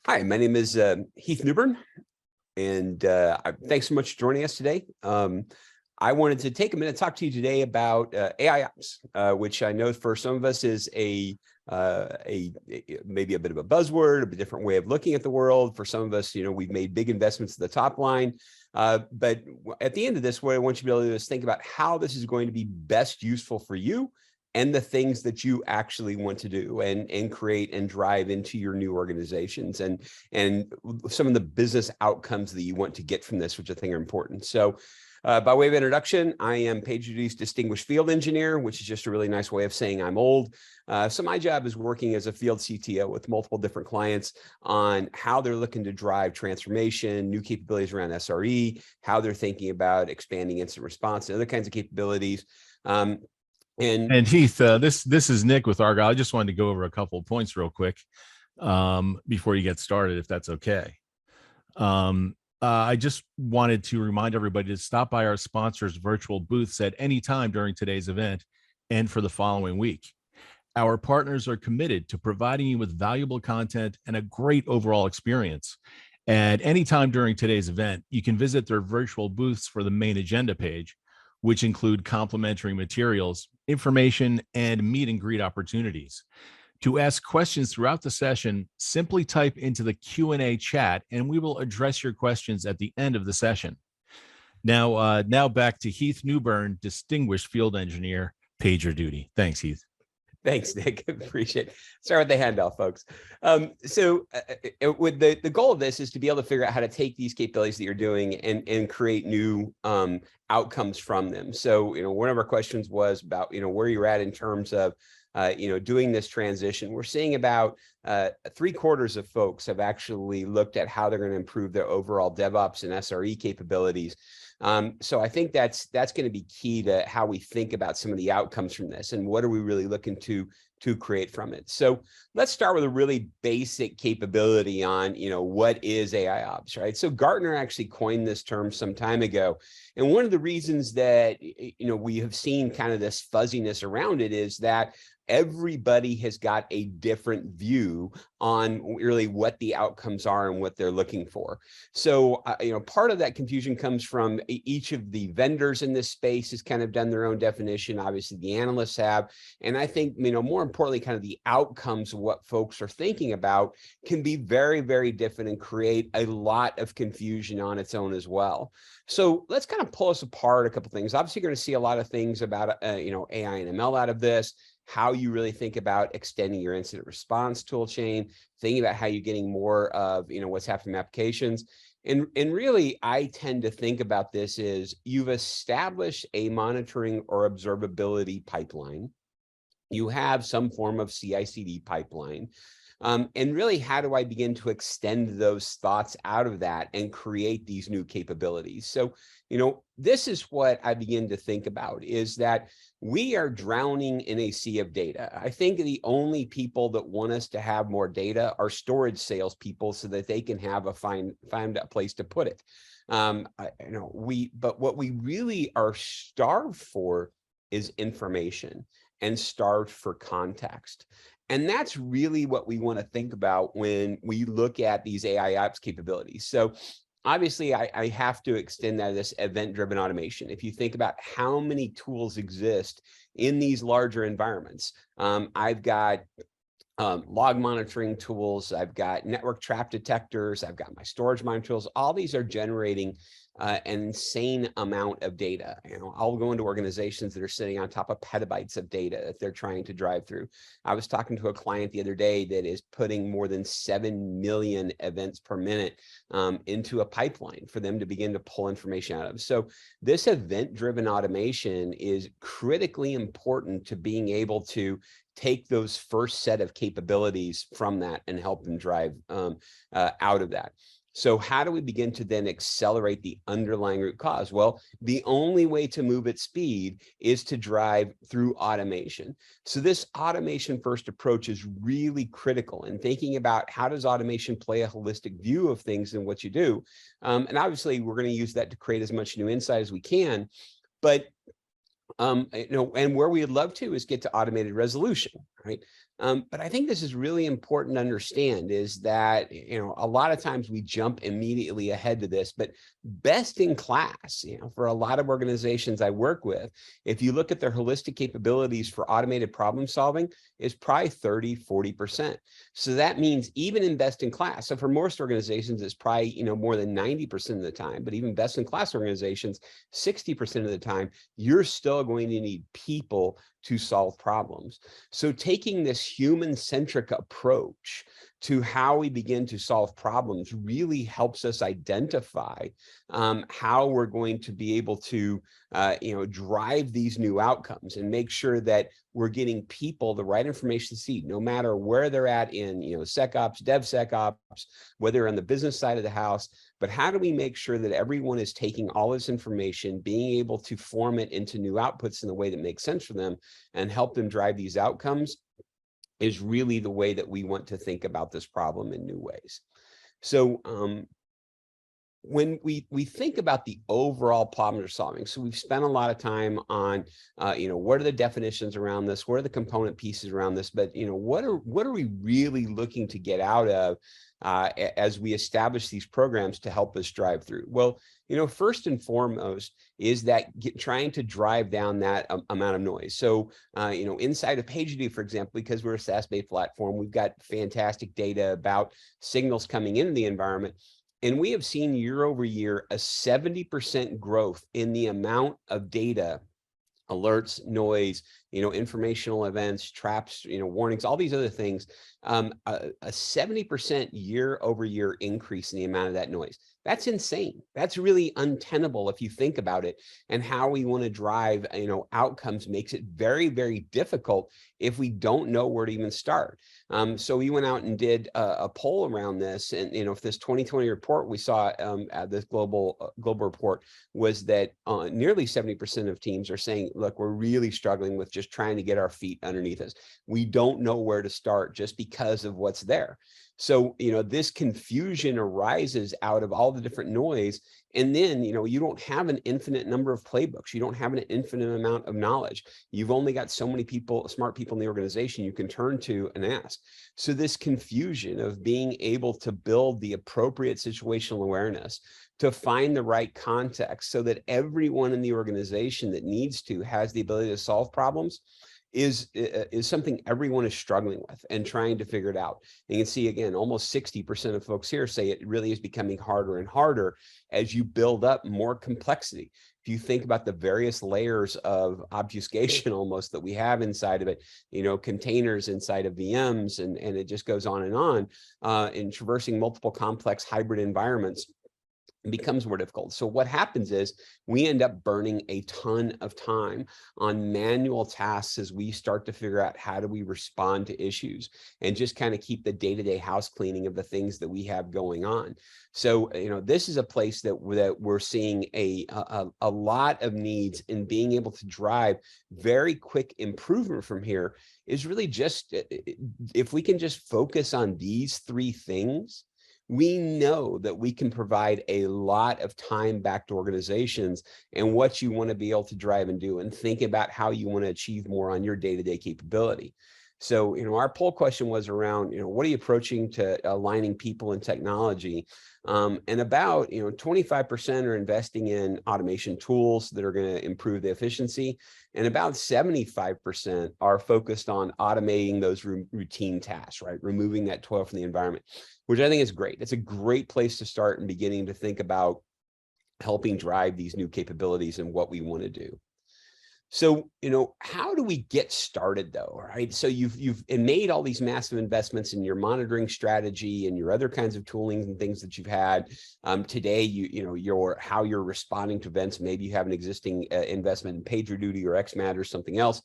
Hi, my name is Heath Newburn, and thanks so much for joining us today. I wanted to take a minute to talk to you today about AIOps, which I know for some of us is maybe a bit of a buzzword, a different way of looking at the world. For some of us, we've made big investments at the top line. But at the end of this, what I want you to be able to do is think about how this is going to be best useful for you and the things that you actually want to do and create and drive into your new organizations and some of the business outcomes that you want to get from this, which I think are important. So by way of introduction, I am PagerDuty's Distinguished Field Engineer, which is just a really nice way of saying I'm old. So my job is working as a field CTO with multiple different clients on how they're looking to drive transformation, new capabilities around SRE, how they're thinking about expanding incident response and other kinds of capabilities. And Heath, this is Nick with Argyle. I just wanted to go over a couple of points real quick before you get started, if that's okay. I just wanted to remind everybody to stop by our sponsors' virtual booths at any time during today's event and for the following week. Our partners are committed to providing you with valuable content and a great overall experience. At any time during today's event, you can visit their virtual booths for the main agenda page, which include complimentary materials, information, and meet and greet opportunities. To ask questions throughout the session, simply type into the Q&A chat, and we will address your questions at the end of the session. Now back to Heath Newburn, Distinguished Field Engineer, PagerDuty. Thanks, Heath. Thanks, Nick. Appreciate it. Start with the handoff, folks. With the goal of this is to be able to figure out how to take these capabilities that you're doing and create new outcomes from them. So, one of our questions was about, where you're at in terms of, doing this transition. We're seeing about 3/4 of folks have actually looked at how they're going to improve their overall DevOps and SRE capabilities. So I think that's going to be key to how we think about some of the outcomes from this and what are we really looking to create from it. So let's start with a really basic capability on, what is AIOps, right? So Gartner actually coined this term some time ago. And one of the reasons that, we have seen kind of this fuzziness around it is that everybody has got a different view on really what the outcomes are and what they're looking for. So, part of that confusion comes from each of the vendors in this space has kind of done their own definition. Obviously, the analysts have. And I think, more importantly, kind of the outcomes of what folks are thinking about can be very, very different and create a lot of confusion on its own as well. So let's kind of pull us apart a couple of things. Obviously, you're going to see a lot of things about, AI and ML out of this, how you really think about extending your incident response tool chain, thinking about how you're getting more of, what's happening in applications. And really, I tend to think about this as you've established a monitoring or observability pipeline. You have some form of CI/CD pipeline. And really, how do I begin to extend those thoughts out of that and create these new capabilities? So, this is what I begin to think about is that we are drowning in a sea of data. I think the only people that want us to have more data are storage salespeople so that they can have find a place to put it. But what we really are starved for is information and starved for context. And that's really what we want to think about when we look at these AIOps capabilities. So obviously, I have to extend that to this event-driven automation. If you think about how many tools exist in these larger environments, I've got log monitoring tools, I've got network trap detectors, I've got my storage monitoring tools. All these are generating an insane amount of data. I'll go into organizations that are sitting on top of petabytes of data that they're trying to drive through. I was talking to a client the other day that is putting more than 7 million events per minute into a pipeline for them to begin to pull information out of. So this event-driven automation is critically important to being able to take those first set of capabilities from that and help them drive out of that. So how do we begin to then accelerate the underlying root cause? Well, the only way to move at speed is to drive through automation. So this automation first approach is really critical in thinking about how does automation play a holistic view of things and what you do. And obviously, we're going to use that to create as much new insight as we can. But and where we would love to is get to automated resolution, right? But I think this is really important to understand is that, a lot of times we jump immediately ahead to this, but best in class, for a lot of organizations I work with, if you look at their holistic capabilities for automated problem solving, is probably 30–40%. So that means even in best in class, so for most organizations, it's probably, more than 90% of the time, but even best in class organizations, 60% of the time, you're still going to need people to solve problems. So taking this human-centric approach to how we begin to solve problems really helps us identify how we're going to be able to, drive these new outcomes and make sure that we're getting people the right information to see, no matter where they're at in, SecOps, DevSecOps, whether on the business side of the house. But how do we make sure that everyone is taking all this information, being able to form it into new outputs in the way that makes sense for them and help them drive these outcomes is really the way that we want to think about this problem in new ways. So when we think about the overall problem we're solving, so we've spent a lot of time on, what are the definitions around this? What are the component pieces around this? But, what are we really looking to get out of as we establish these programs to help us drive through? Well, first and foremost is that trying to drive down that amount of noise. So, inside of PagerDuty, for example, because we're a SaaS-based platform, we've got fantastic data about signals coming into the environment. And we have seen year over year a 70% growth in the amount of data, alerts, noise, informational events, traps, warnings, all these other things, a 70% year over year increase in the amount of that noise. That's insane. That's really untenable if you think about it, and how we want to drive, outcomes makes it very, very difficult if we don't know where to even start. So we went out and did a poll around this, and if this 2020 report we saw at this global report was that nearly 70% of teams are saying, look, we're really struggling with just trying to get our feet underneath us. We don't know where to start just because of what's there. So, this confusion arises out of all the different noise. And then, you don't have an infinite number of playbooks. You don't have an infinite amount of knowledge. You've only got so many people, smart people in the organization you can turn to and ask. So this confusion of being able to build the appropriate situational awareness to find the right context so that everyone in the organization that needs to has the ability to solve problems is something everyone is struggling with and trying to figure it out. And you can see, again, almost 60% of folks here say it really is becoming harder and harder as you build up more complexity. If you think about the various layers of obfuscation almost that we have inside of it, containers inside of VMs, and it just goes on in traversing multiple complex hybrid environments, becomes more difficult. So what happens is we end up burning a ton of time on manual tasks as we start to figure out how do we respond to issues and just kind of keep the day-to-day house cleaning of the things that we have going on. So, this is a place that we're seeing a lot of needs in being able to drive very quick improvement from here is really just, if we can just focus on these three things, we know that we can provide a lot of time back to organizations and what you want to be able to drive and do, and think about how you want to achieve more on your day-to-day capability. So, our poll question was around, what are you approaching to aligning people and technology? And about, 25% are investing in automation tools that are going to improve the efficiency. And about 75% are focused on automating those routine tasks, right? Removing that toil from the environment, which I think is great. It's a great place to start and beginning to think about helping drive these new capabilities and what we want to do. So, how do we get started though, right? So you've made all these massive investments in your monitoring strategy and your other kinds of tooling and things that you've had. Today, how you're responding to events. Maybe you have an existing investment in PagerDuty or XMAT or something else.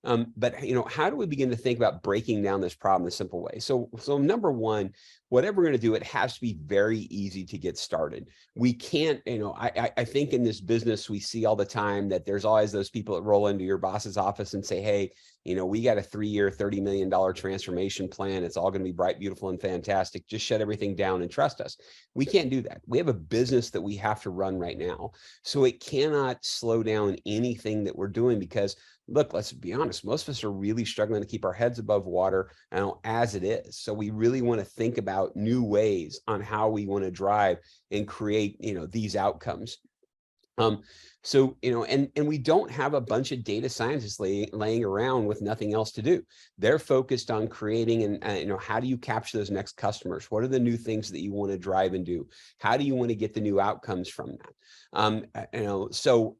But how do we begin to think about breaking down this problem in a simple way? So number one, whatever we're going to do, it has to be very easy to get started. We can't, I think in this business, we see all the time that there's always those people that roll into your boss's office and say, hey, we got a 3-year, $30 million transformation plan. It's all going to be bright, beautiful, and fantastic. Just shut everything down and trust us. We can't do that. We have a business that we have to run right now. So it cannot slow down anything that we're doing because, look, let's be honest, most of us are really struggling to keep our heads above water as it is. So we really want to think about new ways on how we want to drive and create, these outcomes. And we don't have a bunch of data scientists laying around with nothing else to do. They're focused on creating and, how do you capture those next customers? What are the new things that you want to drive and do? How do you want to get the new outcomes from that? So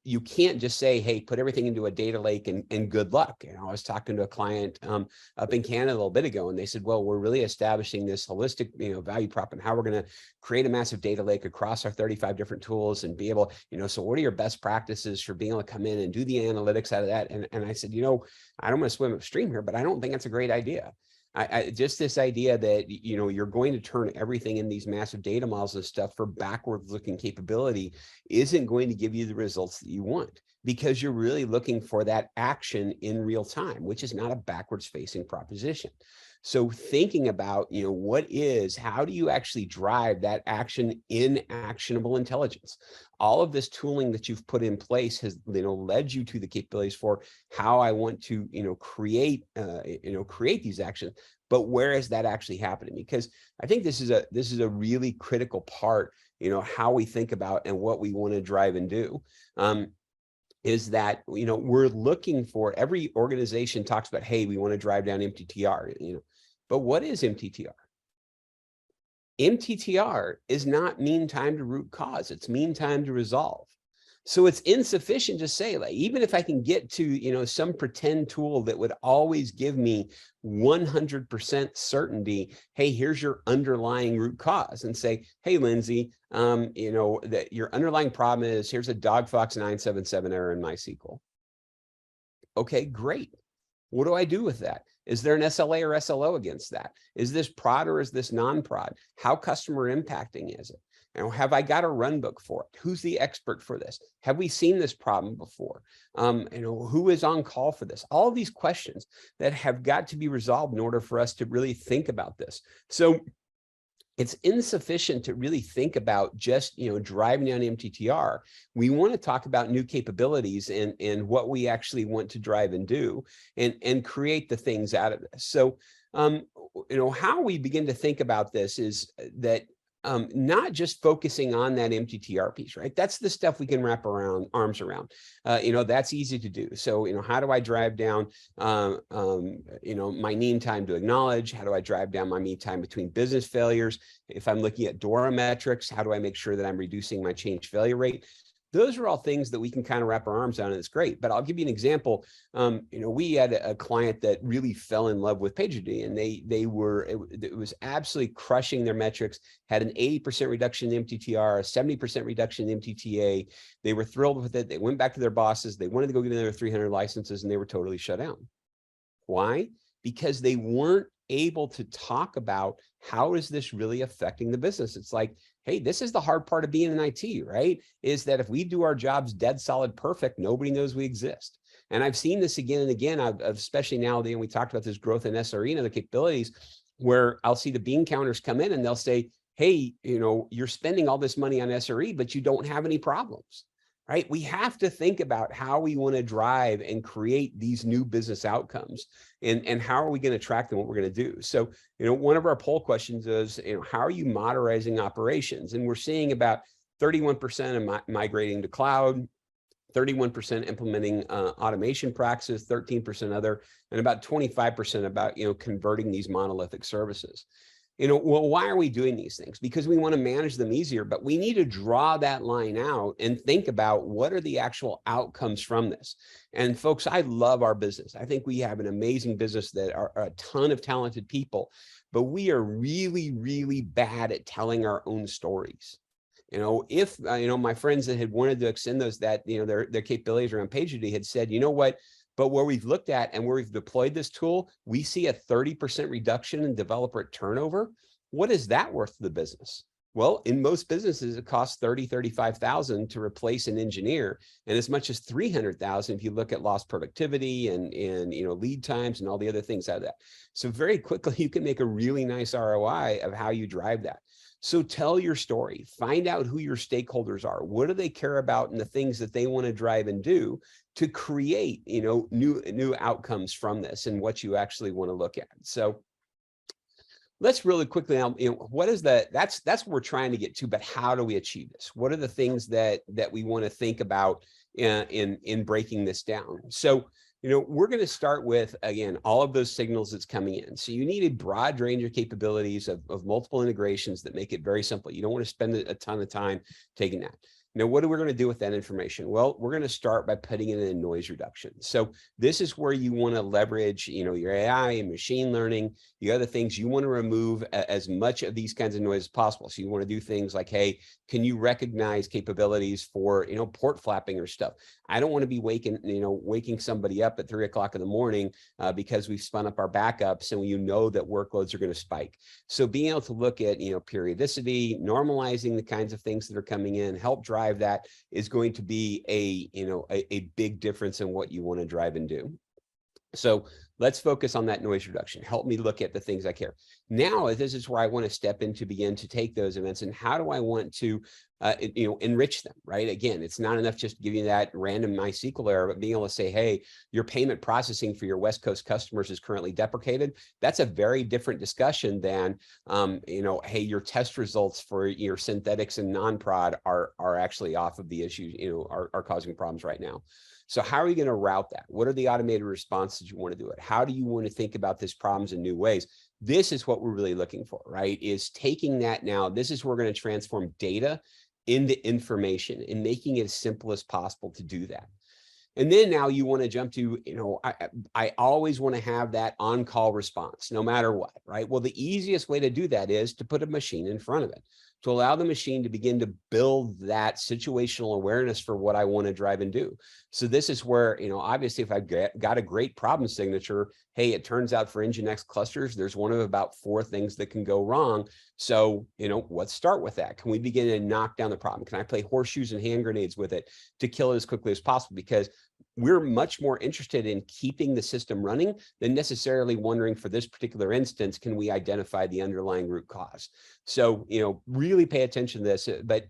you can't just say, hey, put everything into a data lake and good luck. I was talking to a client up in Canada a little bit ago, and they said, well, we're really establishing this holistic, value prop and how we're going to create a massive data lake across our 35 different tools and be able, so what are your best practices for being able to come in and do the analytics out of that? And I said, I don't want to swim upstream here, but I don't think that's a great idea. Just this idea that, you're going to turn everything in these massive data models and stuff for backwards looking capability isn't going to give you the results that you want, because you're really looking for that action in real time, which is not a backwards facing proposition. So thinking about, how do you actually drive that action in actionable intelligence? All of this tooling that you've put in place has, led you to the capabilities for how I want to, create these actions. But where is that actually happening? Because I think this is a really critical part, how we think about and what we want to drive and do. Is that, we're looking for, every organization talks about, hey, we want to drive down MTTR, but what is MTTR? MTTR is not mean time to root cause. It's mean time to resolve. So it's insufficient to say, like, even if I can get to, some pretend tool that would always give me 100% certainty, hey, here's your underlying root cause, and say, hey, Lindsay, that your underlying problem is, here's a DogFox 977 error in MySQL. Okay, great. What do I do with that? Is there an SLA or SLO against that? Is this prod or is this non-prod? How customer impacting is it? Have I got a run book for it? Who's the expert for this? Have we seen this problem before? Who is on call for this? All of these questions that have got to be resolved in order for us to really think about this. So it's insufficient to really think about just, driving down MTTR. We want to talk about new capabilities and what we actually want to drive and do and create the things out of this. So, how we begin to think about this is that not just focusing on that MTTR piece, right? That's the stuff we can wrap arms around. That's easy to do. So, how do I drive down, my mean time to acknowledge? How do I drive down my mean time between business failures? If I'm looking at DORA metrics, how do I make sure that I'm reducing my change failure rate? Those are all things that we can kind of wrap our arms around, and it's great. But I'll give you an example. We had a client that really fell in love with PagerDuty, and it was absolutely crushing their metrics, had an 80% reduction in MTTR, a 70% reduction in MTTA. They were thrilled with it. They went back to their bosses. They wanted to go get another 300 licenses, and they were totally shut down. Why? Because they weren't able to talk about how is this really affecting the business. It's like, hey, this is the hard part of being in IT, right? Is that if we do our jobs dead solid perfect, nobody knows we exist. And I've seen this again and again, especially now that we talked about this growth in SRE and other capabilities, where I'll see the bean counters come in and they'll say, hey, you're spending all this money on SRE, but you don't have any problems. Right? We have to think about how we want to drive and create these new business outcomes and how are we going to track them, what we're going to do. So, one of our poll questions is, how are you modernizing operations? And we're seeing about 31% migrating to cloud, 31% implementing automation practices, 13% other, and about 25% about, converting these monolithic services. Well, why are we doing these things? Because we want to manage them easier, but we need to draw that line out and think about what are the actual outcomes from this. And folks, I love our business. I think we have an amazing business that are a ton of talented people, but we are really, really bad at telling our own stories. If my friends that had wanted to extend their capabilities around PagerDuty had said, you know what, But where we've looked at and where we've deployed this tool, we see a 30% reduction in developer turnover. What is that worth to the business? Well, in most businesses, it costs $35,000 to replace an engineer, and as much as $300,000 if you look at lost productivity and lead times and all the other things out of that. So very quickly, you can make a really nice ROI of how you drive that. So tell your story, find out who your stakeholders are. What do they care about and the things that they want to drive and do to create, new outcomes from this and what you actually want to look at. So let's really quickly, what is that's what we're trying to get to, but how do we achieve this? What are the things that we want to think about in breaking this down? So, we're going to start with, again, all of those signals that's coming in. So you need a broad range of capabilities of multiple integrations that make it very simple. You don't want to spend a ton of time taking that. Now, what are we going to do with that information? Well, we're going to start by putting it in noise reduction. So this is where you want to leverage, your AI and machine learning, the other things. You want to remove as much of these kinds of noise as possible. So you want to do things like, hey, can you recognize capabilities for, port flapping or stuff? I don't want to be waking somebody up at 3 o'clock in the morning because we've spun up our backups and that workloads are going to spike. So being able to look at, periodicity, normalizing the kinds of things that are coming in, help drive that is going to be a big difference in what you want to drive and do. So let's focus on that noise reduction. Help me look at the things I care. Now, this is where I want to step in to begin to take those events and how do I want to, enrich them, right? Again, it's not enough just giving that random MySQL error, but being able to say, hey, your payment processing for your West Coast customers is currently deprecated. That's a very different discussion than, hey, your test results for your synthetics and non-prod are actually off of the issues, are causing problems right now. So how are you going to route that? What are the automated responses you want to do it? How do you want to think about these problems in new ways? This is what we're really looking for, right? Is taking that now, this is where we're going to transform data into information and making it as simple as possible to do that. And then now you want to jump to, I always want to have that on-call response, no matter what, right? Well, the easiest way to do that is to put a machine in front of it, to allow the machine to begin to build that situational awareness for what I want to drive and do. So this is where, obviously, if I've got a great problem signature, hey, it turns out for Nginx clusters, there's one of about 4 things that can go wrong. So, let's start with that. Can we begin to knock down the problem? Can I play horseshoes and hand grenades with it to kill it as quickly as possible? Because we're much more interested in keeping the system running than necessarily wondering for this particular instance, can we identify the underlying root cause? So, really pay attention to this, but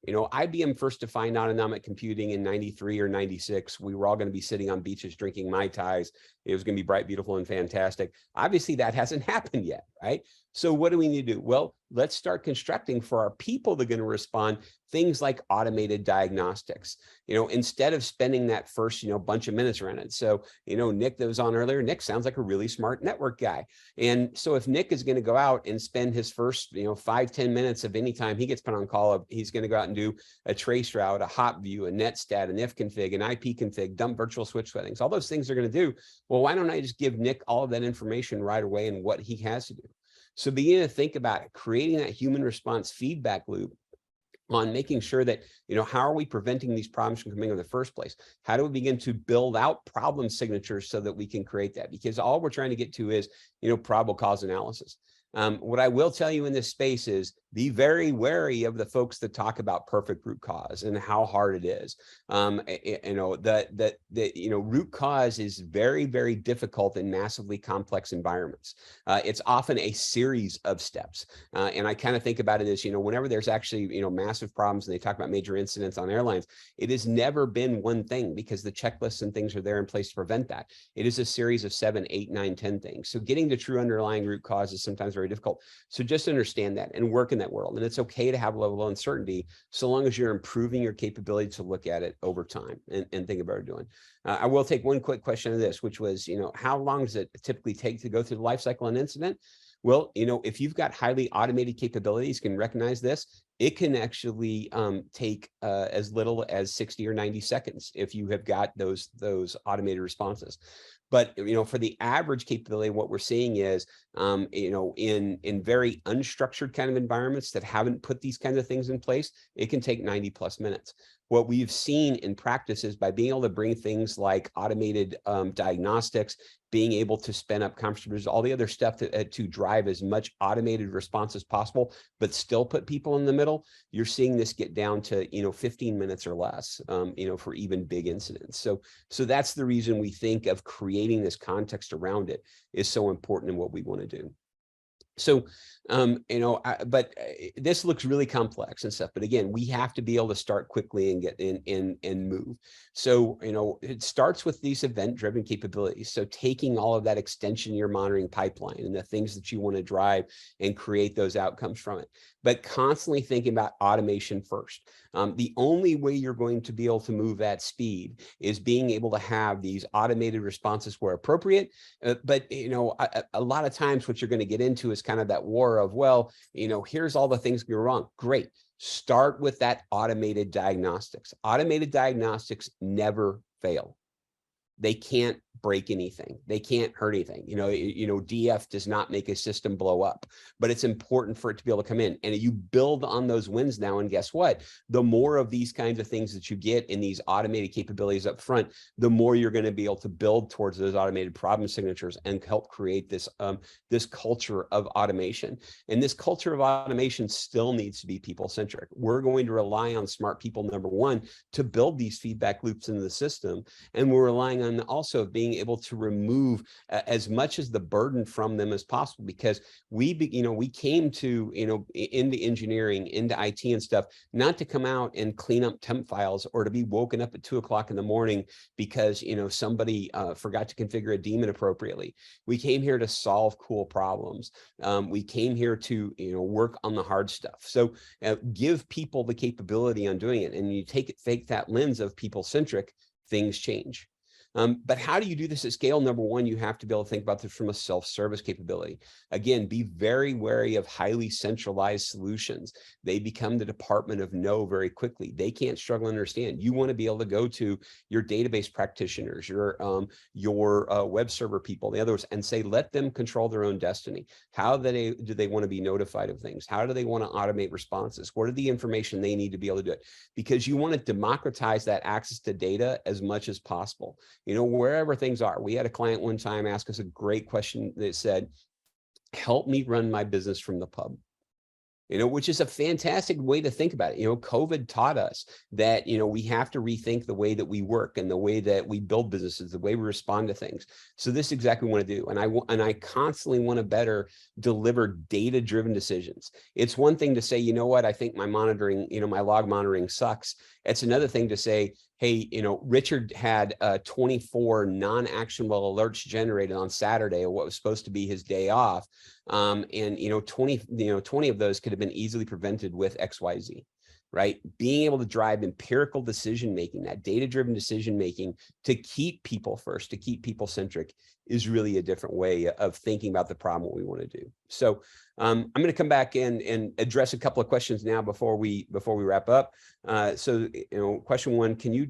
IBM first defined autonomic computing in 93 or 96. We were all going to be sitting on beaches drinking Mai Tais. It was going to be bright, beautiful, and fantastic. Obviously, that hasn't happened yet, right? So what do we need to do? Well, let's start constructing for our people that are going to respond things like automated diagnostics, instead of spending that first, bunch of minutes around it. So, Nick that was on earlier, Nick sounds like a really smart network guy. And so if Nick is going to go out and spend his first, 5-10 minutes of any time he gets put on call, he's going to go out and do a trace route, a hop view, a netstat, an ifconfig, an IP config, dump virtual switch settings, all those things are going to do. Well, why don't I just give Nick all of that information right away and what he has to do? So begin to think about creating that human response feedback loop on making sure that, how are we preventing these problems from coming in the first place? How do we begin to build out problem signatures so that we can create that? Because all we're trying to get to is, probable cause analysis. What I will tell you in this space is be very wary of the folks that talk about perfect root cause and how hard it is. Root cause is very, very difficult in massively complex environments. It's often a series of steps. And I kind of think about it as, whenever there's actually, massive problems and they talk about major incidents on airlines, it has never been one thing because the checklists and things are there in place to prevent that. It is a series of 7, 8, 9, 10 things. So getting to true underlying root cause is sometimes very difficult. So just understand that and work in that world. And it's okay to have a level of uncertainty so long as you're improving your capability to look at it over time and think about what you're doing. I will take one quick question of this, which was, how long does it typically take to go through the life cycle of an incident? Well, if you've got highly automated capabilities, can recognize this, it can actually take as little as 60 or 90 seconds if you have got those automated responses. But, for the average capability, what we're seeing is, in very unstructured kind of environments that haven't put these kinds of things in place, it can take 90+ minutes. What we've seen in practice is by being able to bring things like automated diagnostics, being able to spin up conference, all the other stuff to drive as much automated response as possible, but still put people in the middle, you're seeing this get down to, 15 minutes or less, for even big incidents. So that's the reason we think of creating this context around it is so important in what we want to do. So, but this looks really complex and stuff, but again, we have to be able to start quickly and get in and move. So, it starts with these event-driven capabilities. So taking all of that extension, your monitoring pipeline and the things that you want to drive and create those outcomes from it, but constantly thinking about automation first. The only way you're going to be able to move at speed is being able to have these automated responses where appropriate. But, a lot of times what you're going to get into is kind of that war of, well, here's all the things that go wrong. Great. Start with that automated diagnostics. Automated diagnostics never fail. They can't break anything. They can't hurt anything. DF does not make a system blow up, but it's important for it to be able to come in, and you build on those wins now. And guess what? The more of these kinds of things that you get in these automated capabilities up front, the more you're going to be able to build towards those automated problem signatures and help create this, this culture of automation. And this culture of automation still needs to be people-centric. We're going to rely on smart people, number one, to build these feedback loops into the system. And we're relying on also being able to remove as much as the burden from them as possible, because we came to, into engineering, into IT and stuff, not to come out and clean up temp files or to be woken up at 2 o'clock in the morning because, somebody forgot to configure a daemon appropriately. We came here to solve cool problems. We came here to, work on the hard stuff. So give people the capability on doing it. And you take that lens of people-centric, things change. But how do you do this at scale? Number one, you have to be able to think about this from a self-service capability. Again, be very wary of highly centralized solutions. They become the department of no very quickly. They can't struggle to understand. You want to be able to go to your database practitioners, your web server people, in other words, and say, let them control their own destiny. How do they want to be notified of things? How do they want to automate responses? What are the information they need to be able to do it? Because you want to democratize that access to data as much as possible. Wherever things are. We had a client one time ask us a great question that said, help me run my business from the pub. Which is a fantastic way to think about it. COVID taught us that, we have to rethink the way that we work and the way that we build businesses, the way we respond to things. So this is exactly what I want to do. And I constantly want to better deliver data-driven decisions. It's one thing to say, what, I think my monitoring, my log monitoring sucks. It's another thing to say, hey, Richard had 24 non-actionable alerts generated on Saturday of what was supposed to be his day off. And 20 of those could have been easily prevented with XYZ, right? Being able to drive empirical decision-making, that data-driven decision-making to keep people first, to keep people-centric is really a different way of thinking about the problem, what we want to do. So I'm going to come back in and address a couple of questions now before we wrap up. So, question one, can you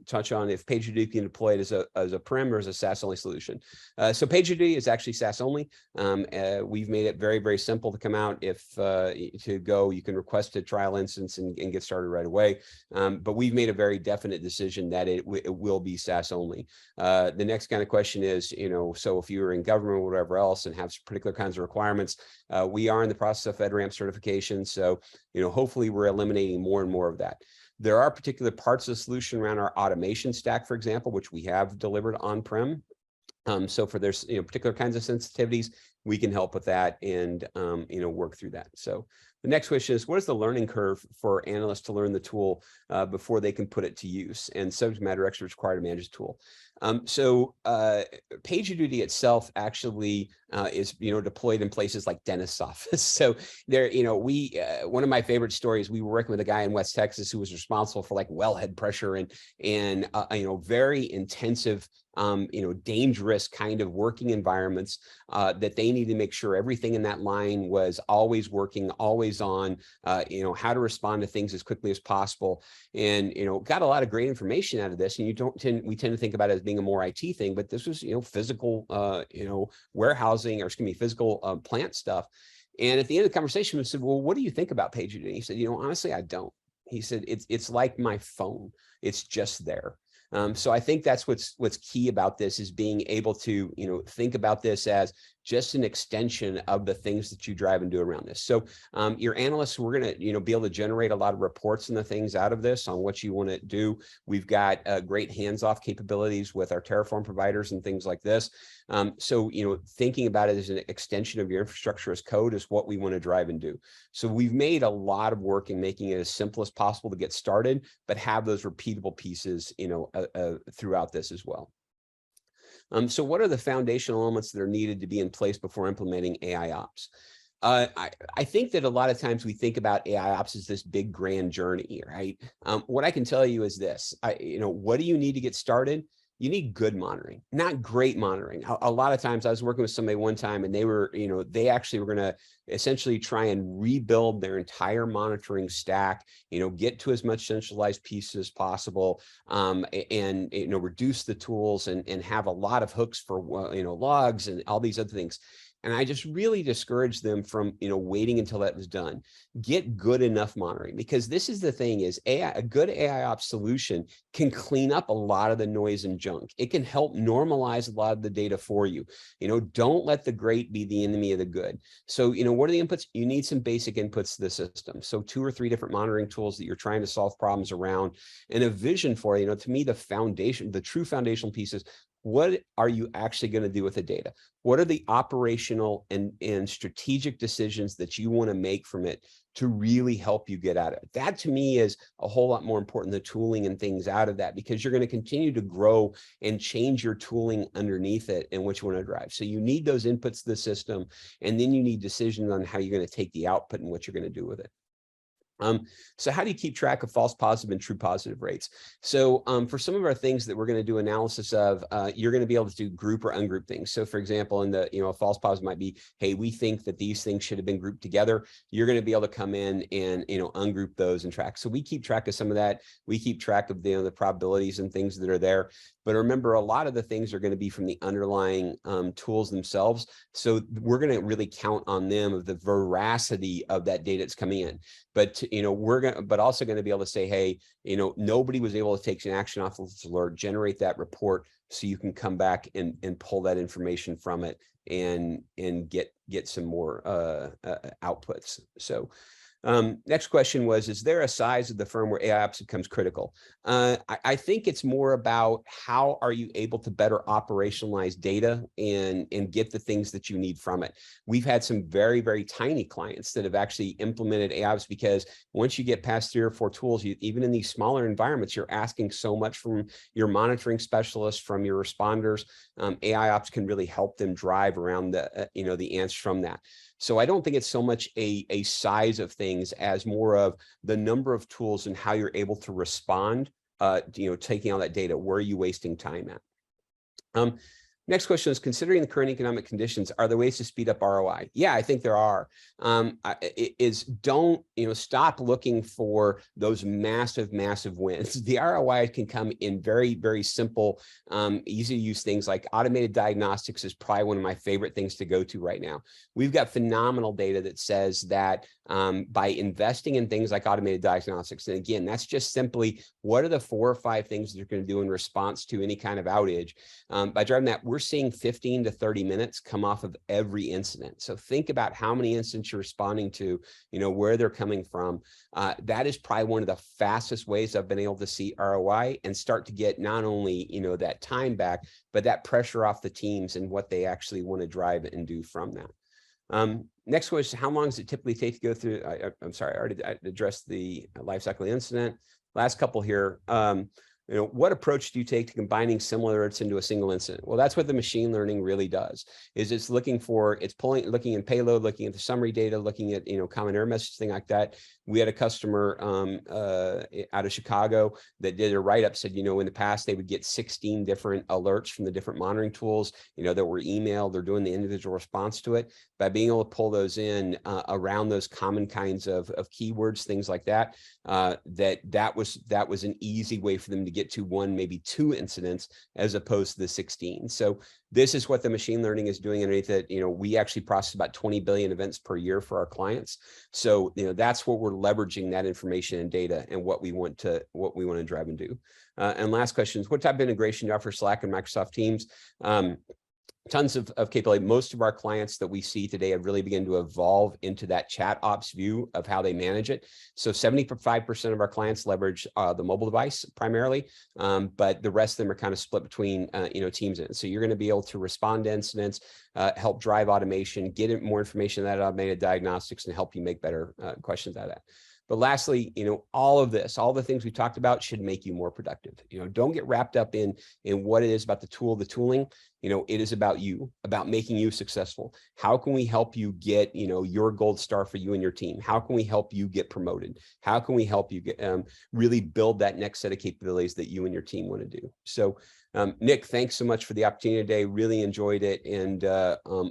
touch on if PagerDuty can deploy it as a prem or as a SaaS only solution? So PagerDuty is actually SaaS only. We've made it very, very simple to come out. To go, you can request a trial instance and get started right away. But we've made a very definite decision that it will be SaaS only. The next kind of question is, so if you're in government or whatever else and have particular kinds of requirements, we are in the process of FedRAMP certification. So, hopefully we're eliminating more and more of that. There are particular parts of the solution around our automation stack, for example, which we have delivered on-prem. So for there's, particular kinds of sensitivities, we can help with that and, work through that. So the next question is, what is the learning curve for analysts to learn the tool before they can put it to use? And subject matter experts required to manage the tool. So PagerDuty itself actually is, deployed in places like dentist's office. So there, one of my favorite stories, we were working with a guy in West Texas who was responsible for like wellhead pressure and very intensive, dangerous kind of working environments that they need to make sure everything in that line was always working, always on, how to respond to things as quickly as possible. And, got a lot of great information out of this. And we tend to think about it as being a more IT thing, but this was, physical, warehousing, or excuse me, physical plant stuff. And at the end of the conversation, we said, well, what do you think about PagerDuty? He said, honestly, I don't. He said, it's like my phone. It's just there. So I think that's what's key about this, is being able to, think about this as just an extension of the things that you drive and do around this. So your analysts, we're going to, be able to generate a lot of reports and the things out of this on what you want to do. We've got great hands-off capabilities with our Terraform providers and things like this. So, thinking about it as an extension of your infrastructure as code is what we want to drive and do. So we've made a lot of work in making it as simple as possible to get started, but have those repeatable pieces, throughout this as well. So what are the foundational elements that are needed to be in place before implementing AIOps? I think that a lot of times we think about AIOps as this big grand journey, right? What I can tell you is this, what do you need to get started? You need good monitoring, not great monitoring. A lot of times I was working with somebody one time, and they were, they actually were going to essentially try and rebuild their entire monitoring stack, get to as much centralized pieces as possible, and, reduce the tools and have a lot of hooks for, logs and all these other things. And I just really discouraged them from, waiting until that was done. Get good enough monitoring, because this is the thing, is a good AIOps solution can clean up a lot of the noise and junk. It can help normalize a lot of the data for you. Don't let the great be the enemy of the good. So, what are the inputs? You need some basic inputs to the system. So 2 or 3 different monitoring tools that you're trying to solve problems around, and a vision for, to me, the foundation, the true foundational pieces. What are you actually going to do with the data? What are the operational and strategic decisions that you want to make from it to really help you get at it? That, to me, is a whole lot more important than the tooling and things out of that, because you're going to continue to grow and change your tooling underneath it and what you want to drive. So you need those inputs to the system, and then you need decisions on how you're going to take the output and what you're going to do with it. So how do you keep track of false positive and true positive rates? So for some of our things that we're going to do analysis of, you're going to be able to do group or ungroup things. So for example, in the, a false positive might be, hey, we think that these things should have been grouped together. You're going to be able to come in and, ungroup those and track. So we keep track of some of that. We keep track of the probabilities and things that are there. But remember, a lot of the things are going to be from the underlying tools themselves. So we're going to really count on them, of the veracity of that data that's coming in. But but also going to be able to say, hey, nobody was able to take an action off of this alert, generate that report, so you can come back and pull that information from it and get some more outputs. So next question was, is there a size of the firm where AIOps becomes critical? I think it's more about how are you able to better operationalize data and get the things that you need from it. We've had some very, very tiny clients that have actually implemented AIOps, because once you get past 3 or 4 tools, even in these smaller environments, you're asking so much from your monitoring specialists, from your responders. AIOps can really help them drive around the, the answers from that. So I don't think it's so much a size of things as more of the number of tools and how you're able to respond, taking all that data. Where are you wasting time at? Next question is, considering the current economic conditions, are there ways to speed up ROI? Yeah, I think there are. Don't, stop looking for those massive, massive wins. The ROI can come in very, very simple, easy to use things like automated diagnostics is probably one of my favorite things to go to right now. We've got phenomenal data that says that by investing in things like automated diagnostics, and again, that's just simply what are the 4 or 5 things that you're going to do in response to any kind of outage. By driving that, we're seeing 15 to 30 minutes come off of every incident. So think about how many incidents you're responding to, where they're coming from. That is probably one of the fastest ways I've been able to see ROI and start to get not only, that time back, but that pressure off the teams and what they actually want to drive and do from that. Next question, how long does it typically take to go through? I'm sorry, I already addressed the lifecycle incident. Last couple here. what approach do you take to combining similar alerts into a single incident? Well, that's what the machine learning really does, is it's looking looking in payload, looking at the summary data, looking at, common error message, thing like that. We had a customer out of Chicago that did a write-up, said, in the past, they would get 16 different alerts from the different monitoring tools, that were emailed. They're doing the individual response to it. By being able to pull those in around those common kinds of keywords, things like that, that was an easy way for them to get to one, maybe two incidents as opposed to the 16. So this is what the machine learning is doing underneath it. We actually process about 20 billion events per year for our clients. So, that's what we're leveraging, that information and data, and what we want to drive and do. And last question is, what type of integration do you offer Slack and Microsoft Teams? Tons of capability. Most of our clients that we see today have really begun to evolve into that chat ops view of how they manage it. So 75% of our clients leverage the mobile device primarily, but the rest of them are kind of split between teams. So you're going to be able to respond to incidents, help drive automation, get more information out of automated diagnostics, and help you make better questions out of that. But lastly, all of this, all the things we talked about should make you more productive. Don't get wrapped up in what it is about the tooling. It is about you, about making you successful. How can we help you get, your gold star for you and your team? How can we help you get promoted? How can we help you get really build that next set of capabilities that you and your team want to do? So, Nick, thanks so much for the opportunity today. Really enjoyed it, and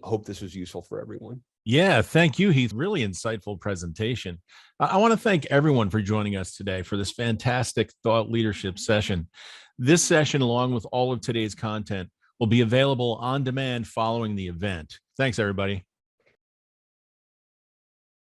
hope this was useful for everyone. Yeah, thank you, Heath. Really insightful presentation. I want to thank everyone for joining us today for this fantastic thought leadership session. This session, along with all of today's content, will be available on demand following the event. Thanks, everybody.